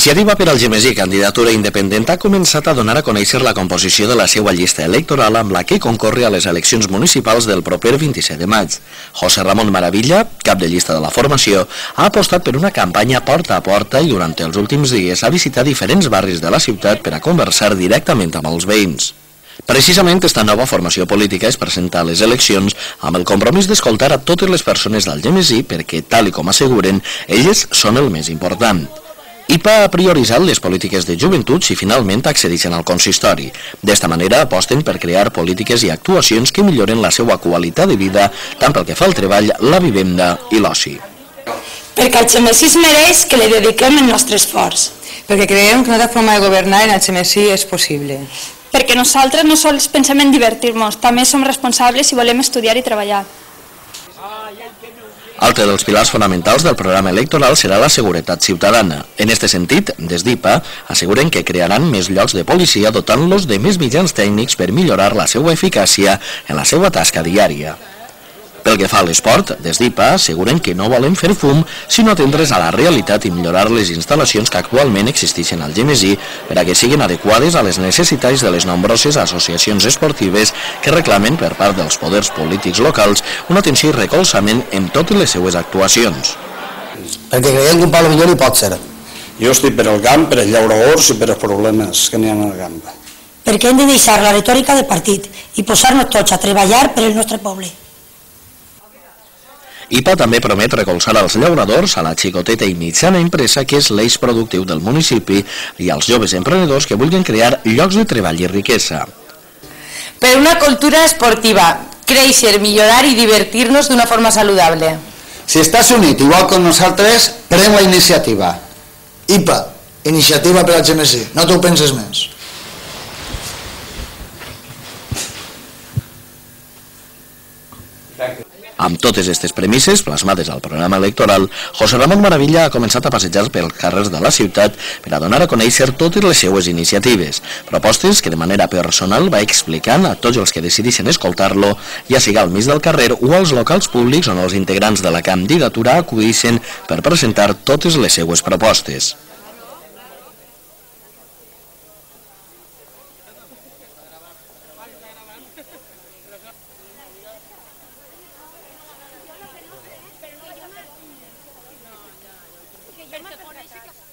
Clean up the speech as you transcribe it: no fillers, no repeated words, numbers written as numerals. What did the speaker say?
Iniciativa per Algemesí, candidatura independent, ha començat a donar a conèixer la composició de la seva llista electoral amb la que concorre a les eleccions municipals del proper 27 de maig. José Ramón Maravilla, cap de llista de la formació, ha apostat per una campanya porta a porta i durant els últims dies ha visitat diferents barris de la ciutat per a conversar directament amb els veïns. Precisament esta nova formació política es presenta a les eleccions amb el compromís d'escoltar a totes les persones d'Algemesí perquè, tal i com asseguren, elles són el més important. IPA ha prioritzat les polítiques de joventut si finalment accedeixen al consistori. D'esta manera aposten per crear polítiques i actuacions que milloren la seva qualitat de vida tant pel que fa al treball, la vivenda i l'oci. Perquè Algemesí es mereix que li dediquem el nostre esforç. Perquè creiem que una altra forma de governar en Algemesí és possible. Perquè nosaltres no sols pensem en divertir-nos, també som responsables i volem estudiar i treballar. Altre dels pilars fonamentals del programa electoral serà la seguretat ciutadana. En aquest sentit, des d'IPA asseguren que crearan més llocs de policia dotant-los de més mitjans tècnics per millorar la seva eficàcia en la seva tasca diària. Pel que fa a l'esport, des d'IPA asseguren que no volen fer fum, sinó atendre's a la realitat i millorar les instal·lacions que actualment existeixen al Algemesí per a que siguin adequades a les necessitats de les nombroses associacions esportives que reclamen per part dels poders polítics locals una atenció i recolzament en totes les seues actuacions. Perquè creiem que un poble millor hi pot ser. Jo estic per al camp, per el llauraors i per els problemes que n'hi ha al camp. Perquè hem de deixar la retòrica de partit i posar-nos tots a treballar per el nostre poble. IPA també promet recolzar als llauradors, a la xicoteta i mitjana empresa que és l'eix productiu del municipi i als joves emprenedors que vulguin crear llocs de treball i riquesa. Per una cultura esportiva, créixer, millorar i divertir-nos d'una forma saludable. Si estàs unit igual com nosaltres, pren la iniciativa. IPA, iniciativa per Algemesí, no t'ho penses més. Amb totes aquestes premisses, plasmades al programa electoral, José Ramón Maravilla ha començat a passejar pels carrers de la ciutat per a donar a conèixer totes les seues iniciatives, propostes que de manera personal va explicant a tots els que decideixen escoltar-lo, ja sigui al mig del carrer o als locals públics on els integrants de la candidatura acudeixen per presentar totes les seues propostes. Que yo me